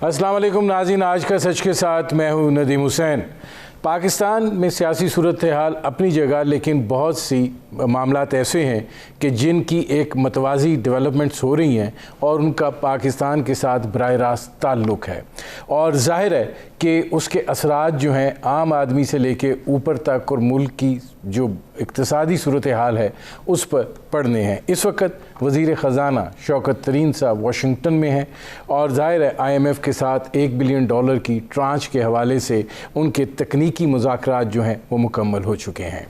अस्सलाम वालेकुम नाज़रीन, आज का सच के साथ मैं हूं नदीम हुसैन। पाकिस्तान में सियासी सूरत हाल अपनी जगह, लेकिन बहुत सी मामलात ऐसे हैं कि जिनकी एक मतवाज़ी डेवलपमेंट्स हो रही हैं और उनका पाकिस्तान के साथ बराह रास्त ताल्लुक़ है, और ज़ाहिर है कि उसके असरात जो हैं आम आदमी से लेके ऊपर तक और मुल्क की जो इक़्तिसादी सूरत हाल है उस पर पड़ने हैं। इस वक्त वज़ीर ख़ज़ाना शौकत तरीन साहब वाशिंगटन में हैं और ज़ाहिर है IMF के साथ $1 बिलियन की ट्रांच के हवाले से उनके तकनीकी मुज़ाकरात जो हैं वो मुकम्मल हो चुके हैं।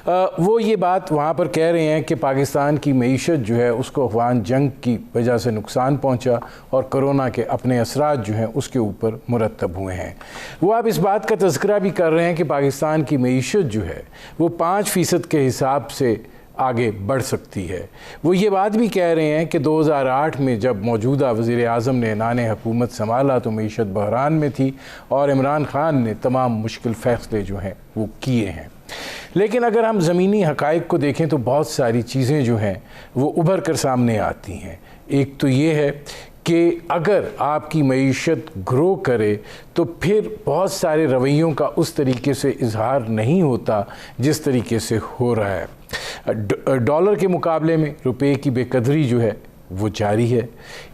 वो ये बात वहाँ पर कह रहे हैं कि पाकिस्तान की मईशत जो है उसको अफ़गान जंग की वजह से नुकसान पहुँचा और कोरोना के अपने असरात जो हैं उसके ऊपर मुरतब हुए हैं। वो आप इस बात का तज़किरा भी कर रहे हैं कि पाकिस्तान की मईशत जो है वो 5% के हिसाब से आगे बढ़ सकती है। वो ये बात भी कह रहे हैं कि 2008 में जब मौजूदा वज़ीर आज़म ने ऐलान हुकूमत संभाला तो मईशत बहरान में थी और इमरान ख़ान ने तमाम मुश्किल फ़ैसले जो हैं वो किए हैं। लेकिन अगर हम ज़मीनी हक़ाइक़ को देखें तो बहुत सारी चीज़ें जो हैं वो उभर कर सामने आती हैं। एक तो ये है कि अगर आपकी मईशत ग्रो करे तो फिर बहुत सारे रवैयों का उस तरीके से इजहार नहीं होता जिस तरीके से हो रहा है। डॉलर के मुकाबले में रुपए की बेकदरी जो है वो जारी है।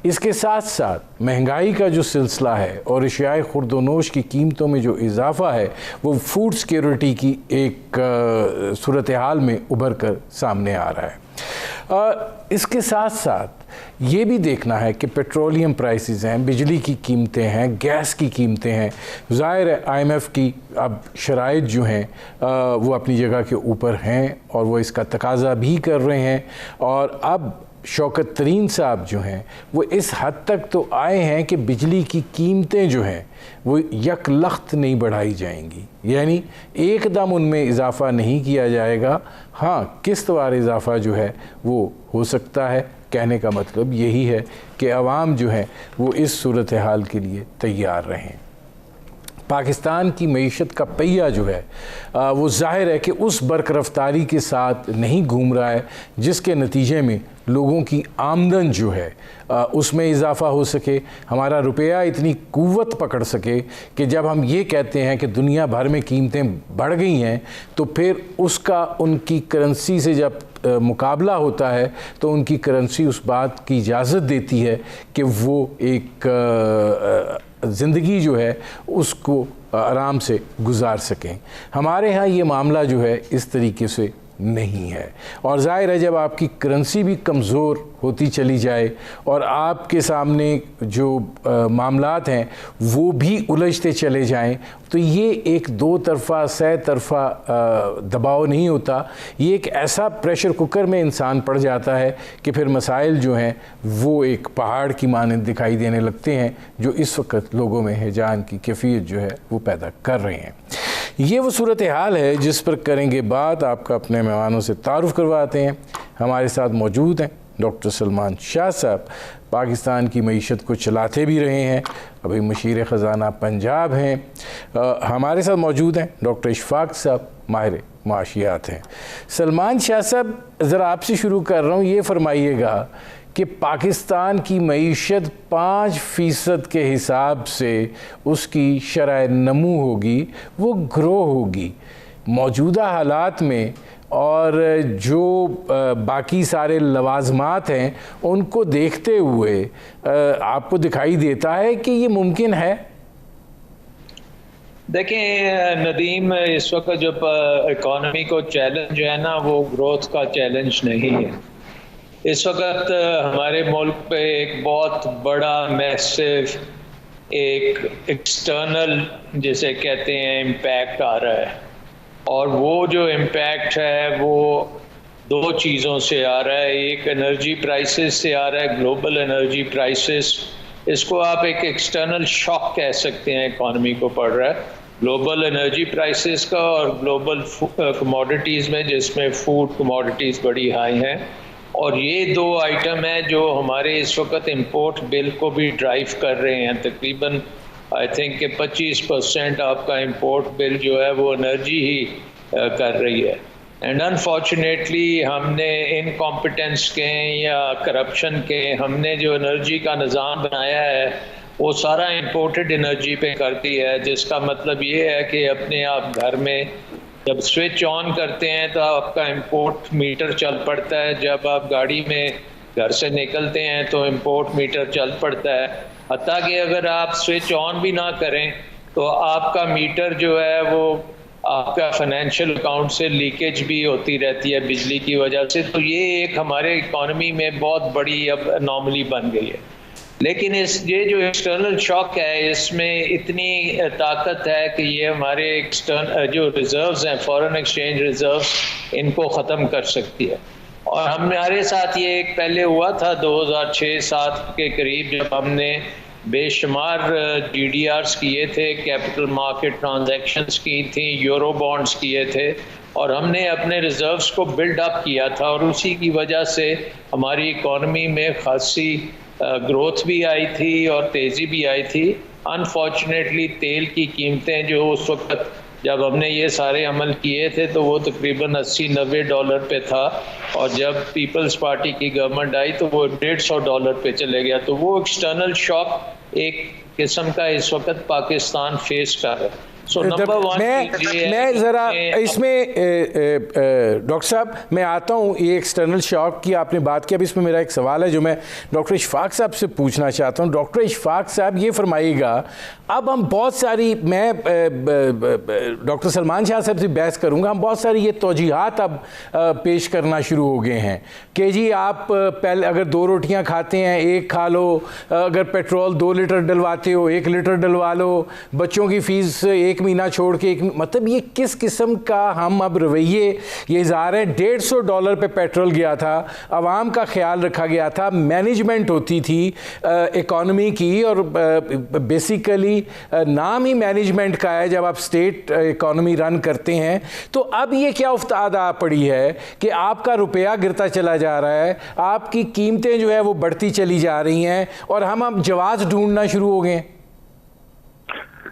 इसके साथ साथ महंगाई का जो सिलसिला है और अशियाए खुर्दोनोश की कीमतों में जो इजाफ़ा है वो फूड सिक्योरिटी की एक सूरत हाल में उभर कर सामने आ रहा है। इसके साथ साथ ये भी देखना है कि पेट्रोलियम प्राइसेस हैं, बिजली की कीमतें हैं, गैस की कीमतें हैं। ज़ाहिर है IMF की अब शराइत जो हैं वो अपनी जगह के ऊपर हैं और वो इसका तकाज़ा भी कर रहे हैं। और अब शौकत तरीन साहब जो हैं वो इस हद तक तो आए हैं कि बिजली की कीमतें जो हैं वो यकलख्त नहीं बढ़ाई जाएंगी, यानी एकदम उनमें इजाफ़ा नहीं किया जाएगा। हाँ, किस्तवार इजाफ़ा जो है वो हो सकता है। कहने का मतलब यही है कि अवाम जो है वो इस सूरत हाल के लिए तैयार रहें। पाकिस्तान की मईशत का पहिया जो है वो ज़ाहिर है कि उस बरकरफ्तारी के साथ नहीं घूम रहा है जिसके नतीजे में लोगों की आमदन जो है उसमें इजाफ़ा हो सके, हमारा रुपया इतनी क़ुव्वत पकड़ सके कि जब हम ये कहते हैं कि दुनिया भर में कीमतें बढ़ गई हैं तो फिर उसका उनकी करेंसी से जब मुकाबला होता है तो उनकी करेंसी उस बात की इजाज़त देती है कि वो एक ज़िंदगी जो है उसको आराम से गुजार सकें। हमारे यहाँ ये मामला जो है इस तरीके से नहीं है, और ज़ाहिर है जब आपकी करेंसी भी कमज़ोर होती चली जाए और आपके सामने जो मामलात हैं वो भी उलझते चले जाएं तो ये एक दो तरफ़ा सह तरफ़ा दबाव नहीं होता, ये एक ऐसा प्रेशर कुकर में इंसान पड़ जाता है कि फिर मसाइल जो हैं वो एक पहाड़ की मानंद दिखाई देने लगते हैं जो इस वक्त लोगों में हिजान की कैफियत जो है वो पैदा कर रहे हैं। ये वो सूरत हाल है जिस पर करेंगे बात। आपका अपने मेहमानों से तारुफ़ करवाते हैं। हमारे साथ मौजूद हैं डॉक्टर सलमान शाह साहब, पाकिस्तान की मईशत को चलाते भी रहे हैं, अभी मुशीर ख़ज़ाना पंजाब हैं। हमारे साथ मौजूद हैं डॉक्टर इशफाक साहब, माहिर माशियात हैं। सलमान शाह साहब, ज़रा आपसे शुरू कर रहा हूँ, ये फरमाइएगा कि पाकिस्तान की मईशत 5% के हिसाब से उसकी शरह नमू होगी, वो ग्रो होगी मौजूदा हालात में, और जो बाकी सारे लवाज़मात हैं उनको देखते हुए आपको दिखाई देता है कि ये मुमकिन है? देखें नदीम, इस वक्त जो इकॉनमी को चैलेंज है ना वो ग्रोथ का चैलेंज नहीं है। इस वक्त हमारे मुल्क पे एक बहुत बड़ा मैसिव एक एक्सटर्नल जिसे कहते हैं इम्पैक्ट आ रहा है, और वो जो इम्पैक्ट है वो दो चीज़ों से आ रहा है। एक एनर्जी प्राइसेस से आ रहा है, ग्लोबल एनर्जी प्राइसेस, इसको आप एक एक्सटर्नल शॉक कह सकते हैं, इकॉनमी को पड़ रहा है ग्लोबल एनर्जी प्राइसेस का और ग्लोबल कमोडिटीज़ में, जिसमें फूड कमोडिटीज़ बड़ी हाई हैं। और ये दो आइटम हैं जो हमारे इस वक्त इंपोर्ट बिल को भी ड्राइव कर रहे हैं। तकरीबन आई थिंक कि 25% आपका इंपोर्ट बिल जो है वो एनर्जी ही कर रही है। एंड अनफॉर्चुनेटली हमने इनकॉम्पिटेंस के या करप्शन के हमने जो एनर्जी का निज़ाम बनाया है वो सारा इंपोर्टेड एनर्जी पे करती है, जिसका मतलब ये है कि अपने आप घर में जब स्विच ऑन करते हैं तो आपका इंपोर्ट मीटर चल पड़ता है, जब आप गाड़ी में घर से निकलते हैं तो इंपोर्ट मीटर चल पड़ता है। हत्ता कि अगर आप स्विच ऑन भी ना करें तो आपका मीटर जो है वो आपका फाइनेंशियल अकाउंट से लीकेज भी होती रहती है बिजली की वजह से। तो ये एक हमारे इकॉनमी में बहुत बड़ी अब अनोमली बन गई है। लेकिन ये जो एक्सटर्नल शॉक है, इसमें इतनी ताकत है कि ये हमारे जो रिजर्व्स हैं, फॉरेन एक्सचेंज रिजर्व्स, इनको ख़त्म कर सकती है। और हमारे साथ ये एक पहले हुआ था 2006-07 के करीब, जब हमने बेशुमार GDRs किए थे, कैपिटल मार्केट ट्रांजैक्शंस की थी, यूरो बॉन्ड्स किए थे, और हमने अपने रिजर्व्स को बिल्ड अप किया था, और उसी की वजह से हमारी इकॉनमी में खासी ग्रोथ भी आई थी और तेज़ी भी आई थी। अनफॉर्चुनेटली तेल की कीमतें जो उस वक्त जब हमने ये सारे अमल किए थे तो वो तकरीबन $80-90 पे था, और जब पीपल्स पार्टी की गवर्नमेंट आई तो वो $150 पे चले गया। तो वो एक्सटर्नल शॉक एक किस्म का इस वक्त पाकिस्तान फेस कर रहा है। मैं ज़रा इसमें डॉक्टर साहब मैं आता हूँ, ये एक्सटर्नल शॉक की आपने बात की। अब इसमें मेरा एक सवाल है जो मैं डॉक्टर इशफाक साहब से पूछना चाहता हूँ। डॉक्टर इशफाक साहब ये फरमाइएगा, अब हम बहुत सारी, मैं डॉक्टर सलमान शाह साहब से बहस करूँगा, हम बहुत सारी ये तौजीहात अब पेश करना शुरू हो गए हैं कि जी आप पहले अगर 2 रोटियाँ खाते हैं 1 खा लो, अगर पेट्रोल 2 लीटर डलवाते हो 1 लीटर डलवा लो, बच्चों की फ़ीस 1 महीना छोड़ के मतलब ये किस किस्म का हम अब रवैये ये इज़हार है। $150 पे पेट्रोल गया था, आवाम का ख्याल रखा गया था, मैनेजमेंट होती थी इकॉनमी की, और बेसिकली नाम ही मैनेजमेंट का है जब आप स्टेट इकॉनमी रन करते हैं। तो अब ये क्या उफ्ताद आ पड़ी है कि आपका रुपया गिरता चला जा रहा है, आपकी कीमतें जो है वो बढ़ती चली जा रही हैं, और हम अब जवाब ढूंढना शुरू हो गए हैं।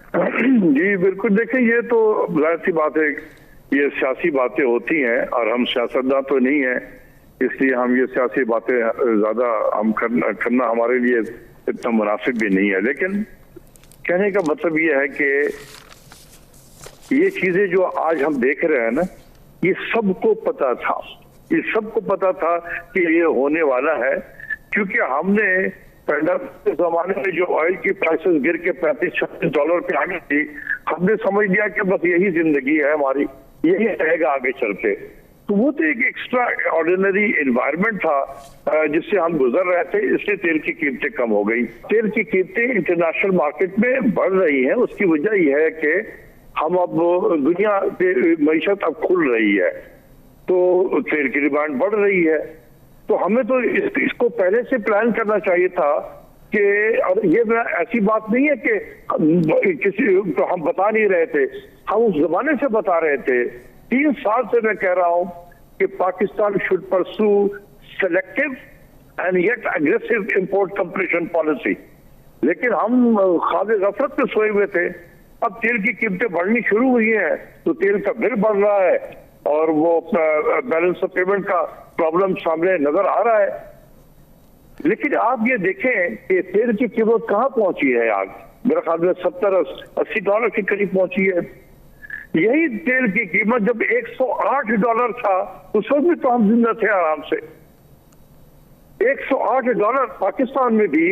जी बिल्कुल, देखिए ये तो जाहिर सी बात है, ये सियासी बातें होती हैं और हम सियासतदान तो नहीं है, इसलिए हम ये सियासी बातें ज्यादा हम करना हमारे लिए इतना मुनासिब भी नहीं है। लेकिन कहने का मतलब ये है कि ये चीजें जो आज हम देख रहे हैं ना, ये सबको पता था, ये सबको पता था कि ये होने वाला है, क्योंकि हमने पैंडेमिक के जमाने में जो ऑयल की प्राइसेस गिर के $35-36 पे आ गई थी, हमने समझ लिया कि बस यही जिंदगी है हमारी, यही रहेगा आगे चल के। तो वो तो एक एक्स्ट्रा ऑर्डिनरी एनवायरनमेंट था जिससे हम गुजर रहे थे, इसलिए तेल की कीमतें कम हो गई। तेल की कीमतें इंटरनेशनल मार्केट में बढ़ रही हैं, उसकी वजह यह है कि हम अब दुनिया की मईशत अब खुल रही है, तो तेल की डिमांड बढ़ रही है। तो हमें तो इसको पहले से प्लान करना चाहिए था कि, और ये ऐसी बात नहीं है कि किसी तो हम बता नहीं रहे थे, हम उस जमाने से बता रहे थे। 3 साल से मैं कह रहा हूं कि Pakistan should pursue selective and yet aggressive import completion policy, लेकिन हम ख्वाब गफलत में सोए हुए थे। अब तेल की कीमतें बढ़नी शुरू हुई हैं तो तेल का बिल बढ़ रहा है और वो बैलेंस ऑफ पेमेंट का प्रॉब्लम सामने नजर आ रहा है। लेकिन आप ये देखें कि तेल की कीमत कहां पहुंची है आज, मेरे ख्याल में $70-80 के करीब पहुंची है। यही तेल की कीमत जब $108 था उस वक्त भी तो हम जिंदा थे आराम से। $108 पाकिस्तान में भी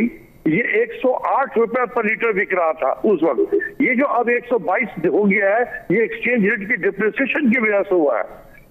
ये $108 पर लीटर बिक रहा था उस वक्त। ये जो अब 122 हो गया है, ये एक्सचेंज रेट की डिप्रिसिएशन की वजह से हुआ है।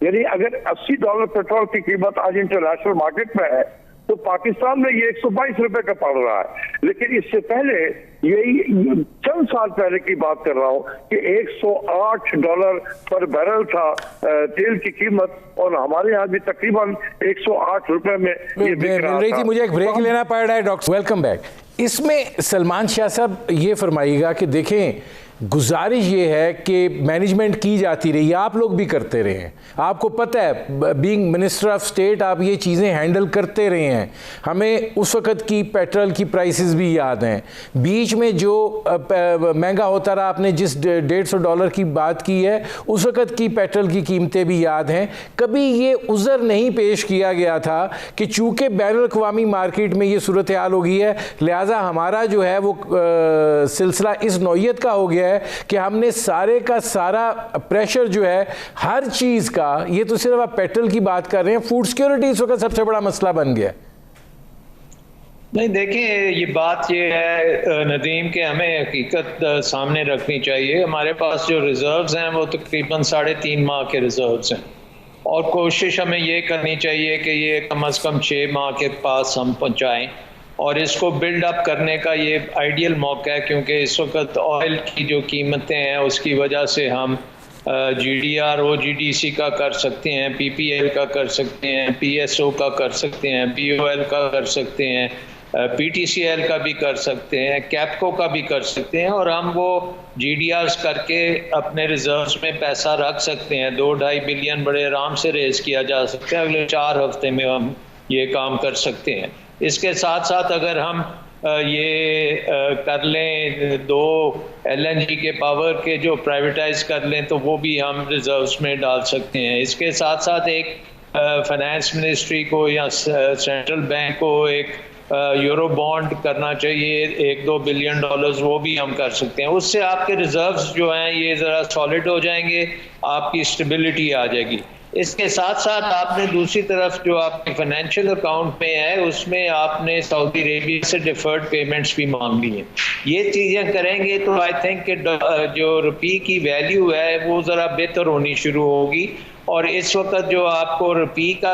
यानी अगर $80 पेट्रोल की कीमत आज इंटरनेशनल मार्केट में है तो पाकिस्तान में ये $122 का पड़ रहा है। लेकिन इससे पहले, यही चंद साल पहले की बात कर रहा हूं कि $108 पर बैरल था तेल की कीमत, और हमारे यहाँ भी तकरीबन $108 में ये बिक रहा था। मुझे एक ब्रेक लेना पड़ रहा है डॉक्टर। Welcome back. इसमें सलमान शाह साहब ये फरमाइएगा कि देखें गुजारिश ये है कि मैनेजमेंट की जाती रही, आप लोग भी करते रहे हैं, आपको पता है बीइंग मिनिस्टर ऑफ स्टेट आप ये चीज़ें हैंडल करते रहे हैं। हमें उस वक़्त की पेट्रोल की प्राइसेस भी याद हैं, बीच में जो महंगा होता रहा, आपने जिस $150 की बात की है उस वक़्त की पेट्रोल की कीमतें भी याद हैं। कभी ये उज़र नहीं पेश किया गया था कि चूँकि बैनुल-अक़वामी मार्केट में ये सूरत हाल हो गई है, लिहाजा हमारा जो है वो सिलसिला इस नौइयत का हो गया है कि हमने सारे का सारा प्रेशर जो है हर चीज़ का, ये तो सिर्फ आप पेट्रोल की बात कर रहे हैं, फूड सिक्योरिटी इस वक्त सबसे बड़ा मसला बन गया है। नहीं, देखिए ये बात ये है नदीम के हमें हकीकत सामने रखनी चाहिए। हमारे पास जो रिजर्व्स हैं वो तकरीबन 3.5 माह के रिजर्व्स हैं और कोशिश हमें ये करनी चाहिए कि ये कम से कम 6 माह के पास हम पहुँचाएँ और इसको बिल्ड अप करने का ये आइडियल मौका है, क्योंकि इस वक्त ऑयल की जो कीमतें हैं उसकी वजह से हम GDR OGDC का कर सकते हैं, PPL का कर सकते हैं, PSO का कर सकते हैं, POL का कर सकते हैं, PTCL का भी कर सकते हैं, कैपको का भी कर सकते हैं और हम वो GDRs करके अपने रिजर्व्स में पैसा रख सकते हैं। 2-2.5 बिलियन बड़े आराम से रेज किया जा सकता है, अगले 4 हफ्ते में हम ये काम कर सकते हैं। इसके साथ साथ अगर हम ये कर लें 2 LNG के पावर के जो प्राइवेटाइज कर लें तो वो भी हम रिजर्व्स में डाल सकते हैं। इसके साथ साथ एक फाइनेंस मिनिस्ट्री को या सेंट्रल बैंक को एक यूरो बॉन्ड करना चाहिए, $1-2 बिलियन, वो भी हम कर सकते हैं। उससे आपके रिजर्व्स जो हैं ये ज़रा सॉलिड हो जाएंगे, आपकी स्टेबिलिटी आ जाएगी। इसके साथ साथ आपने दूसरी तरफ जो आपके फाइनेंशियल अकाउंट में है उसमें आपने सऊदी अरेबिया से डिफर्ड पेमेंट्स भी मांग ली हैं। ये चीज़ें करेंगे तो आई थिंक कि जो रुपये की वैल्यू है वो ज़रा बेहतर होनी शुरू होगी और इस वक्त जो आपको रुपये का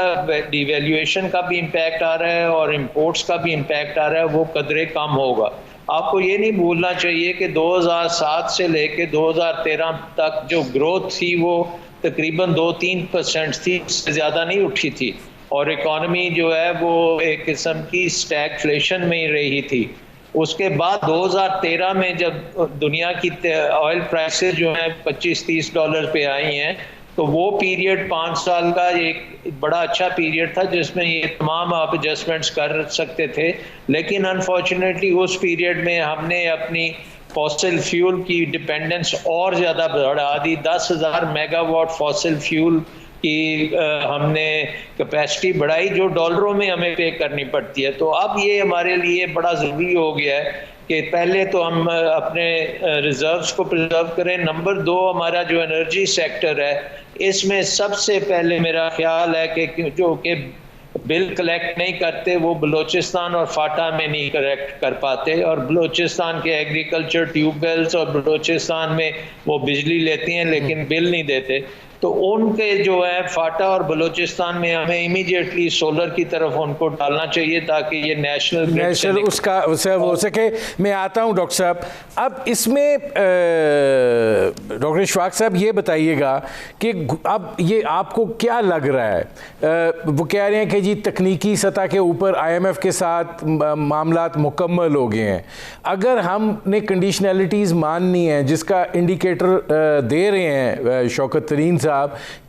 डिवैल्यूएशन का भी इम्पैक्ट आ रहा है और इम्पोर्ट्स का भी इम्पैक्ट आ रहा है वो कदरे कम होगा। आपको ये नहीं भूलना चाहिए कि 2007 से लेके 2013 तक जो ग्रोथ थी वो तकरीबन 2-3% थी, उससे ज़्यादा नहीं उठी थी और इकॉनमी जो है वो एक किस्म की स्टैगफ्लेशन में ही रही थी। उसके बाद 2013 में जब दुनिया की ऑयल प्राइसेस जो हैं $25-30 पे आई हैं तो वो पीरियड 5 साल का एक बड़ा अच्छा पीरियड था जिसमें ये तमाम आप एडजस्टमेंट्स कर सकते थे, लेकिन अनफॉर्चुनेटली उस पीरियड में हमने अपनी फॉसिल फ्यूल की डिपेंडेंस और ज़्यादा बढ़ा दी। 10,000 मेगावाट फॉसिल फ्यूल की हमने कैपेसिटी बढ़ाई जो डॉलरों में हमें पे करनी पड़ती है। तो अब ये हमारे लिए बड़ा ज़रूरी हो गया है कि पहले तो हम अपने रिजर्व्स को प्रिजर्व करें। नंबर 2 हमारा जो एनर्जी सेक्टर है इसमें सबसे पहले मेरा ख्याल है कि जो कि बिल कलेक्ट नहीं करते वो बलूचिस्तान और फाटा में नहीं कलेक्ट कर पाते और बलूचिस्तान के एग्रीकल्चर ट्यूबवेल्स और बलूचिस्तान में वो बिजली लेती हैं लेकिन बिल नहीं देते। तो उनके जो है फाटा और बलूचिस्तान में हमें इमीडिएटली सोलर की तरफ उनको डालना चाहिए ताकि ये नेशनल उसका हो सके। मैं आता हूँ डॉक्टर साहब, अब इसमें डॉक्टर इशफाक साहब ये बताइएगा कि अब ये आपको क्या लग रहा है, वो कह रहे हैं कि जी तकनीकी सतह के ऊपर IMF के साथ मामलात मुकम्मल हो गए हैं, अगर हमने कंडीशनैलिटीज़ माननी है जिसका इंडिकेटर दे रहे हैं शौकत तरीन साहब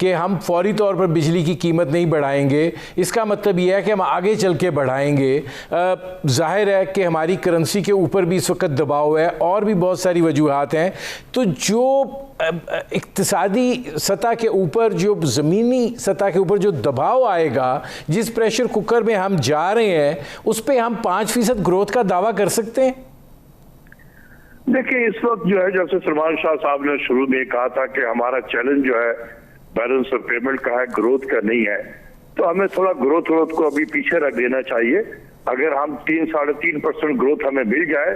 कि हम फौरी तौर पर बिजली की कीमत नहीं बढ़ाएंगे, इसका मतलब यह है कि हम आगे चल के बढ़ाएंगे। जाहिर है कि हमारी करेंसी के ऊपर भी इस वक्त दबाव है और भी बहुत सारी वजूहात हैं। तो जो इक्तिसादी सतह के ऊपर, जो ज़मीनी सतह के ऊपर जो दबाव आएगा, जिस प्रेशर कुकर में हम जा रहे हैं, उस पर हम 5% ग्रोथ का दावा कर सकते हैं। देखिए इस वक्त जो है, जैसे सलमान शाह साहब ने शुरू में कहा था कि हमारा चैलेंज जो है बैलेंस ऑफ पेमेंट का है, ग्रोथ का नहीं है, तो हमें थोड़ा ग्रोथ को अभी पीछे रख देना चाहिए। अगर हम 3-3.5% ग्रोथ हमें मिल जाए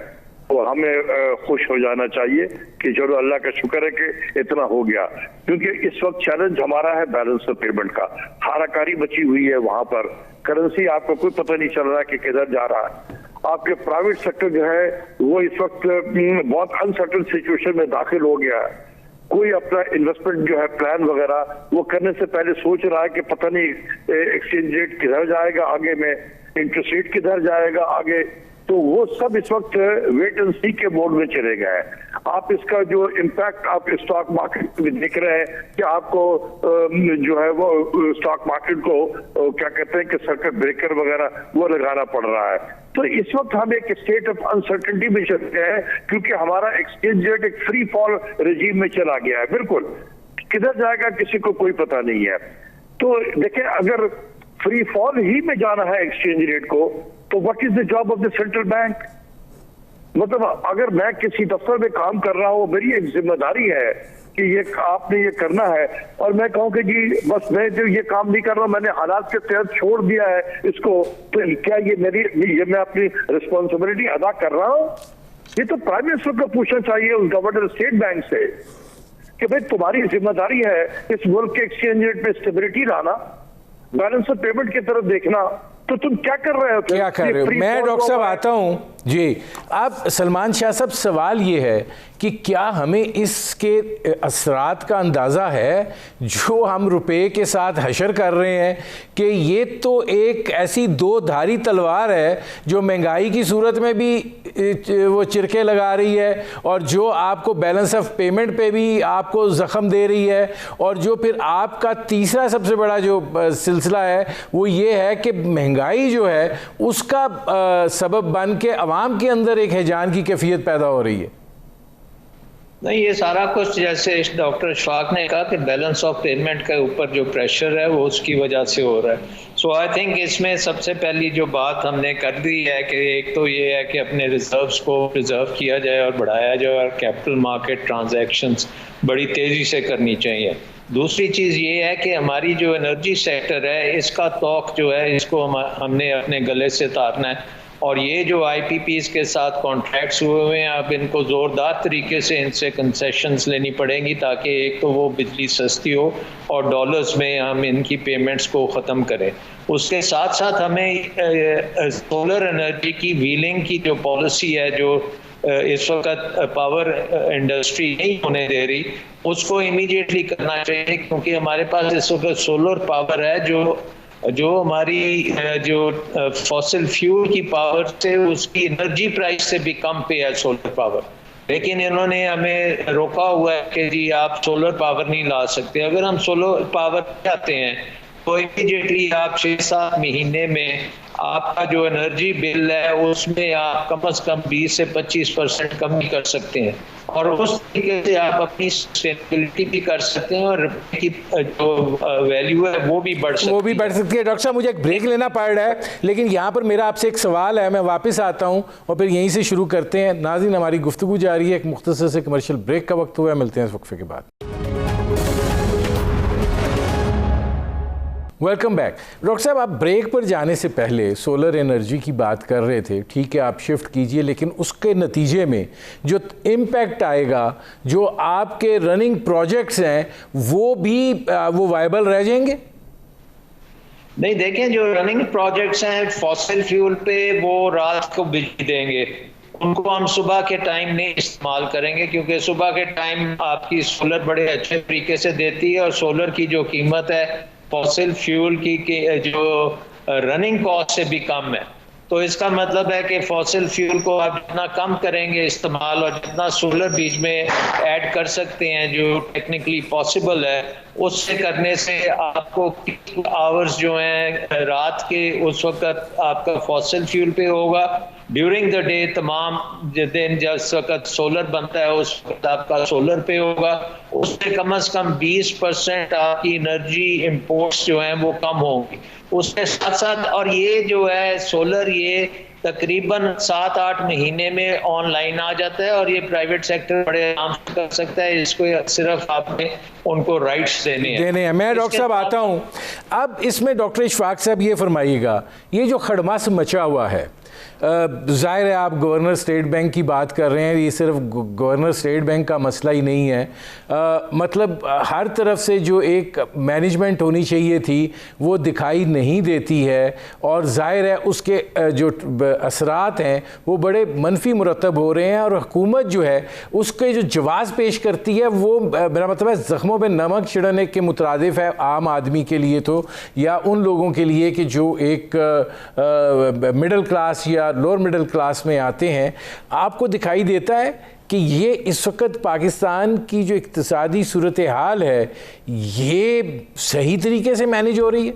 तो हमें खुश हो जाना चाहिए कि चलो अल्लाह का शुक्र है कि इतना हो गया, क्योंकि इस वक्त चैलेंज हमारा है बैलेंस ऑफ पेमेंट का। हाराकारी बची हुई है वहां पर, करेंसी आपको कोई पता नहीं चल रहा कि किधर जा रहा है। आपके प्राइवेट सेक्टर जो है वो इस वक्त बहुत अनसर्टन सिचुएशन में दाखिल हो गया है। कोई अपना इन्वेस्टमेंट जो है प्लान वगैरह वो करने से पहले सोच रहा है कि पता नहीं एक्सचेंज रेट किधर जाएगा, आगे में इंटरेस्ट रेट किधर जाएगा, आगे तो वो सब इस वक्त वेट एंड सी के मोड में चले गए हैं। आप इसका जो इम्पैक्ट आप स्टॉक मार्केट में देख रहे हैं कि आपको जो है वो स्टॉक मार्केट को क्या कहते हैं कि सर्किट ब्रेकर वगैरह वो लगाना पड़ रहा है। तो इस वक्त हम एक स्टेट ऑफ अनसर्टेनिटी में चल गए हैं, क्योंकि हमारा एक्सचेंज रेट एक फ्री फॉल रेजिम में चला गया है। बिल्कुल किधर जाएगा किसी को कोई पता नहीं है। तो देखिए, अगर फ्री फॉल ही में जाना है एक्सचेंज रेट को, तो what is the job of the central bank? मतलब अगर मैं किसी दफ्तर में काम कर रहा हूं, मेरी एक जिम्मेदारी है कि ये आपने ये करना है, और मैं कहूं कि जी बस मैं जो ये काम नहीं कर रहा हूं, मैंने हालात के तहत छोड़ दिया है इसको, तो क्या ये मैं अपनी रिस्पॉन्सिबिलिटी अदा कर रहा हूं? ये तो प्राइम मिनिस्टर को पूछना चाहिए उस गवर्नर स्टेट बैंक से कि भाई तुम्हारी जिम्मेदारी है इस मुल्क के एक्सचेंज रेट में स्टेबिलिटी लाना, बैलेंस ऑफ पेमेंट की तरफ देखना, तो तुम क्या कर रहे हो? क्या कर रहे हो? मैं डॉक्टर साहब आता हूं जी। अब सलमान शाह साहब, सवाल ये है कि क्या हमें इसके असरात का अंदाज़ा है जो हम रुपए के साथ हशर कर रहे हैं, कि ये तो एक ऐसी दो धारी तलवार है जो महंगाई की सूरत में भी वो चिरके लगा रही है, और जो आपको बैलेंस ऑफ पेमेंट पे भी आपको ज़ख्म दे रही है, और जो फिर आपका तीसरा सबसे बड़ा जो सिलसिला है वो ये है कि महंगाई जो है उसका सबब बन के आवाम के अंदर एक हैजान की कैफियत पैदा हो रही है। नहीं, ये सारा कुछ जैसे डॉक्टर इशफाक ने कहा कि बैलेंस ऑफ पेमेंट के ऊपर जो प्रेशर है वो उसकी वजह से हो रहा है। सो आई थिंक इसमें सबसे पहली जो बात हमने कर दी है कि एक तो ये है कि अपने रिजर्व्स को प्रिजर्व किया जाए और बढ़ाया जाए, और कैपिटल मार्केट ट्रांजैक्शंस बड़ी तेज़ी से करनी चाहिए। दूसरी चीज़ ये है कि हमारी जो एनर्जी सेक्टर है इसका तौक जो है इसको हमने अपने गले से उतारना है, और ये जो IPPs के साथ कॉन्ट्रैक्ट्स हुए हैं अब इनको ज़ोरदार तरीके से इनसे कंसेशंस लेनी पड़ेंगी, ताकि एक तो वो बिजली सस्ती हो और डॉलर्स में हम इनकी पेमेंट्स को ख़त्म करें। उसके साथ साथ हमें सोलर एनर्जी की व्हीलिंग की जो पॉलिसी है, जो इस वक्त पावर इंडस्ट्री नहीं होने दे रही, उसको इमीडिएटली करना चाहिए, क्योंकि हमारे पास इस वक्त सोलर पावर है जो हमारी जो फॉसिल फ्यूल की पावर से उसकी एनर्जी प्राइस से भी कम पे है सोलर पावर। लेकिन इन्होंने हमें रोका हुआ है कि जी आप सोलर पावर नहीं ला सकते। अगर हम सोलर पावर चाहते हैं तो इमीडिएटली आप 6-7 महीने में आपका जो एनर्जी बिल है उसमें आप कम से कम 20 से 25% कमी कर सकते हैं, और उस तरीके से आप अपनी सस्टेनेबिलिटी भी कर सकते हैं, और रुपये की जो वैल्यू है वो भी बढ़ सकती है। डॉक्टर साहब, मुझे एक ब्रेक लेना पड़ रहा है, लेकिन यहाँ पर मेरा आपसे एक सवाल है, मैं वापस आता हूँ और फिर यहीं से शुरू करते हैं। नाज़रीन, हमारी गुफ्तगू जारी है, एक मुख्तसर से कमर्शियल ब्रेक का वक्त हुआ है, मिलते हैं इस वक्फे के बाद। Welcome back. डॉक्टर साहब, आप ब्रेक पर जाने से पहले सोलर एनर्जी की बात कर रहे थे। ठीक है, आप शिफ्ट कीजिए, लेकिन उसके नतीजे में जो इम्पैक्ट आएगा, जो आपके रनिंग प्रोजेक्ट्स हैं वो वायबल रह जाएंगे? नहीं, देखें, जो रनिंग प्रोजेक्ट्स हैं फॉसिल फ्यूल पे वो रात को बिजली देंगे, उनको हम सुबह के टाइम नहीं इस्तेमाल करेंगे, क्योंकि सुबह के टाइम आपकी सोलर बड़े अच्छे तरीके से देती है, और सोलर की जो कीमत है फॉसिल फ्यूल की जो रनिंग कॉस्ट से भी कम है। तो इसका मतलब है कि फॉसिल फ्यूल को आप जितना कम करेंगे इस्तेमाल, और जितना सोलर बीच में ऐड कर सकते हैं जो टेक्निकली पॉसिबल है, उससे करने से आपको आवर्स जो हैं रात के उस वक्त आपका फॉसिल फ्यूल पे होगा। ड्यूरिंग द डे तमाम दिन जिस वक्त सोलर बनता है उस वक्त आपका सोलर पे होगा। उससे कम से कम 20% आपकी एनर्जी इंपोर्ट्स जो हैं वो कम होंगी। उसके साथ साथ, और ये जो है सोलर, ये तकरीबन 7-8 महीने में ऑनलाइन आ जाता है, और ये प्राइवेट सेक्टर बड़े आराम से कर सकता है। इसको सिर्फ आपने उनको राइट्स देने हैं। मैं डॉक्टर साहब आता हूँ अब इसमें। डॉक्टर इशफाक साहब, ये फरमाइएगा, ये जो खड़मास मचा हुआ है, ज़ाहिर है आप गवर्नर स्टेट बैंक की बात कर रहे हैं, ये सिर्फ गवर्नर स्टेट बैंक का मसला ही नहीं है। मतलब हर तरफ से जो एक मैनेजमेंट होनी चाहिए थी वो दिखाई नहीं देती है, और ज़ाहिर है उसके जो असरात हैं वो बड़े मनफी मुरतब हो रहे हैं, और हुकूमत जो है उसके जो जवाब पेश करती है वो, मेरा मतलब है, ज़ख्मों पे नमक छिड़कने के मुतरादिफ है आम आदमी के लिए तो, या उन लोगों के लिए कि जो एक मिडिल क्लास या लोअर मिडिल क्लास में आते हैं, आपको दिखाई देता है कि ये इस वक्त पाकिस्तान की जो इक्तिसादी सूरत हाल है ये सही तरीके से मैनेज हो रही है?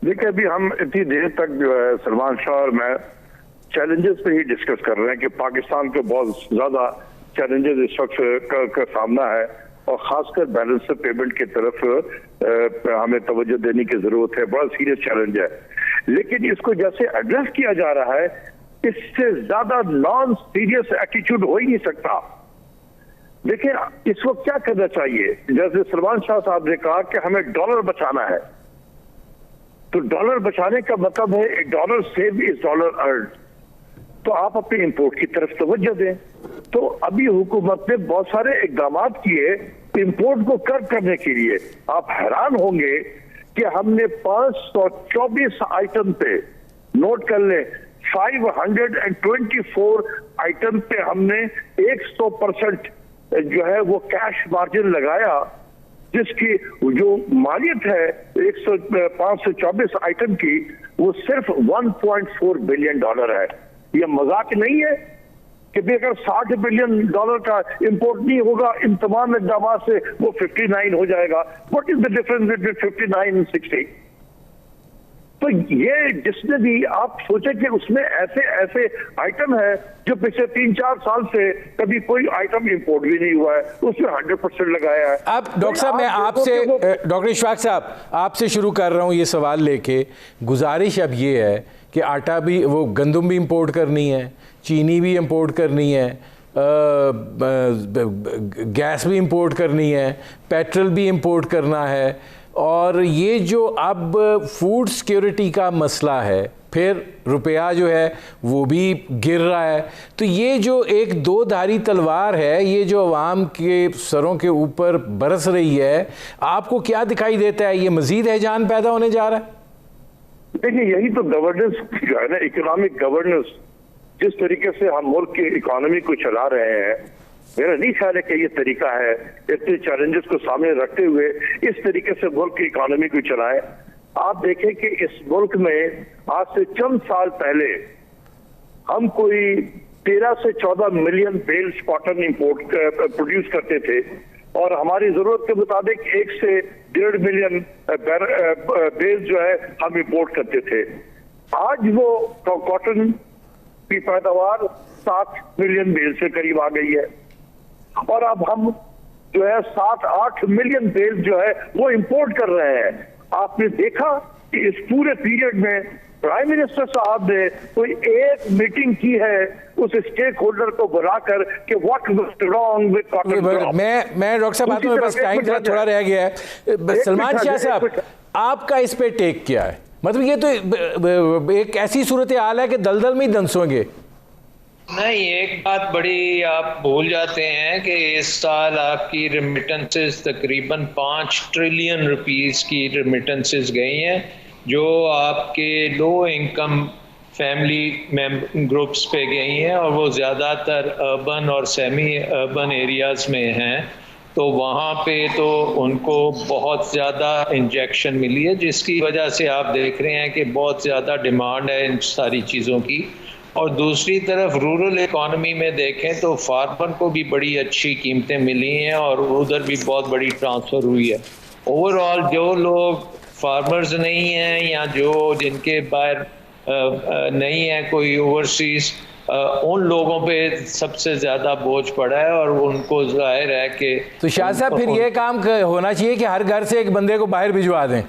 देखिए, अभी हम इतनी देर तक जो है सलमान शाह और मैं चैलेंजेस पे ही डिस्कस कर रहे हैं कि पाकिस्तान को बहुत ज्यादा चैलेंजेस इस वक्त का सामना है और खासकर बैलेंस पेमेंट की तरफ हमें तवज्जो देने की जरूरत है। बड़ा सीरियस चैलेंज है, लेकिन इसको जैसे एड्रेस किया जा रहा है इससे ज्यादा नॉन सीरियस एटीट्यूड हो ही नहीं सकता। देखिए, इस वक्त क्या करना चाहिए, जैसे सलमान शाह साहब ने कहा कि हमें डॉलर बचाना है, तो डॉलर बचाने का मतलब है dollar save is dollar earn. तो आप अपने इंपोर्ट की तरफ तवज्जो दें। तो अभी हुकूमत ने बहुत सारे इकदाम किए इंपोर्ट को कर्व करने के लिए। आप हैरान होंगे कि हमने 524 आइटम पे, नोट कर लें, 524 आइटम पे हमने 100% जो है वो कैश मार्जिन लगाया, जिसकी जो मालियत है 524 आइटम की वो सिर्फ $1.4 बिलियन है। ये मजाक नहीं है कि भी अगर $60 बिलियन का इंपोर्ट नहीं होगा इन तमाम इकदाम से वो 59 हो जाएगा। What is the difference between 59 and 60? तो ये जिसने भी, आप सोचे कि उसमें ऐसे ऐसे आइटम है जो पिछले 3-4 साल से कभी कोई आइटम इंपोर्ट भी नहीं हुआ है, उसमें 100% लगाया है। अब डॉक्टर साहब, मैं आपसे, डॉक्टर इशफाक साहब आपसे शुरू कर रहा हूँ ये सवाल लेके। गुजारिश अब ये है कि आटा भी, वो गंदम भी इंपोर्ट करनी है, चीनी भी इंपोर्ट करनी है, गैस भी इंपोर्ट करनी है, पेट्रोल भी इंपोर्ट करना है, और ये जो अब फूड सिक्योरिटी का मसला है, फिर रुपया जो है वो भी गिर रहा है। तो ये जो एक दो धारी तलवार है, ये जो अवाम के सरों के ऊपर बरस रही है, आपको क्या दिखाई देता है? ये मजीद हैजान पैदा होने जा रहा है? देखिए, यही तो गवर्नेंस जो है ना, इकोनॉमिक गवर्नेंस, जिस तरीके से हम मुल्क की इकोनॉमी को चला रहे हैं, मेरा नहीं ख्याल है कि ये तरीका है। इतने चैलेंजेस को सामने रखते हुए इस तरीके से मुल्क की इकोनॉमी को चलाएं। आप देखें कि इस मुल्क में आज से चंद साल पहले हम कोई 13 से 14 million bales cotton import produce करते थे और हमारी जरूरत के मुताबिक 1 से 1.5 मिलियन बेल्स जो है हम इंपोर्ट करते थे। आज वो कॉटन की पैदावार 7 मिलियन बेल से करीब आ गई है और अब हम जो है 7-8 मिलियन बेल जो है वो इंपोर्ट कर रहे हैं। आपने देखा कि इस पूरे पीरियड में प्राइम मिनिस्टर साहब ने कोई एक मीटिंग की है उस स्टेक होल्डर को बुलाकर कि what was wrong with cotton crop. मैं डॉक्टर साहब, बात में बस टाइम थोड़ा रह गया है। सलमान शाह साहब, आपका इस पे टेक क्या है? मतलब ये तो एक ऐसी सूरत हाल है कि दलदल में ही दंसोगे। नहीं, एक बात बड़ी आप भूल जाते हैं कि इस साल आपकी रेमिटेंसेस तकरीबन 5 ट्रिलियन रुपीस की रेमिटेंसेस गई हैं, जो आपके लो इनकम फैमिली ग्रुप्स पे गई हैं और वो ज़्यादातर अर्बन और सेमी अर्बन एरियाज़ में हैं। तो वहाँ पे तो उनको बहुत ज़्यादा इंजेक्शन मिली है, जिसकी वजह से आप देख रहे हैं कि बहुत ज़्यादा डिमांड है इन सारी चीज़ों की। और दूसरी तरफ रूरल इकॉनमी में देखें तो फार्मर को भी बड़ी अच्छी कीमतें मिली हैं और उधर भी बहुत बड़ी ट्रांसफ़र हुई है। ओवरऑल जो लोग फार्मर्स नहीं हैं या जो जिनके बाहर नहीं है कोई ओवरसीज़, उन लोगों पे सबसे ज़्यादा बोझ पड़ा है और उनको जाहिर है कि तो शाह साहब फिर ये काम होना चाहिए कि हर घर से एक बंदे को बाहर भिजवा दें।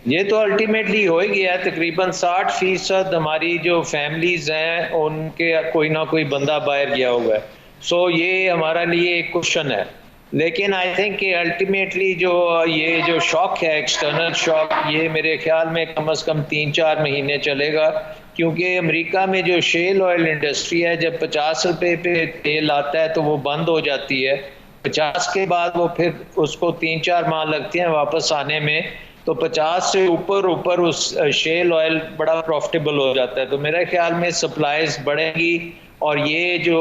ये तो अल्टीमेटली हो ही गया। तकरीबन 60% हमारी जो फैमिलीज हैं उनके कोई ना कोई बंदा बाहर गया हुआ है। सो ये हमारा लिए एक क्वेश्चन है, लेकिन आई थिंक कि अल्टीमेटली जो ये जो शॉक है, एक्सटर्नल शॉक, ये मेरे ख्याल में कम से कम 3-4 महीने चलेगा, क्योंकि अमेरिका में जो शेल ऑयल इंडस्ट्री है, जब 50 रुपए पे तेल आता है तो वो बंद हो जाती है। 50 के बाद वो फिर उसको 3-4 माह लगते हैं वापस आने में, तो 50 से ऊपर उस शेल ऑयल बड़ा प्रॉफिटेबल हो जाता है। तो मेरे ख्याल में सप्लाईज बढ़ेगी और ये जो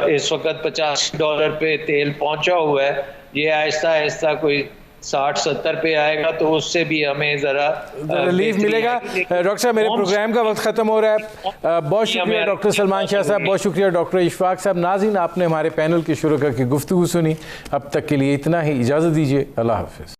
इस वक्त $50 पे तेल पहुंचा हुआ है, ये आहिस्ता आहिस्ता कोई 60-70 पे आएगा तो उससे भी हमें ज़रा रिलीफ मिलेगा। डॉक्टर साहब, मेरे प्रोग्राम का वक्त ख़त्म हो रहा है। बहुत शुक्रिया डॉक्टर सलमान शाह साहब, बहुत शुक्रिया डॉक्टर इशफाक साहब। नाज़रीन, आपने हमारे पैनल के शुरा की गुफ्तगू सुनी। अब तक के लिए इतना ही, इजाज़त दीजिए। अल्लाह हाफ़िज़।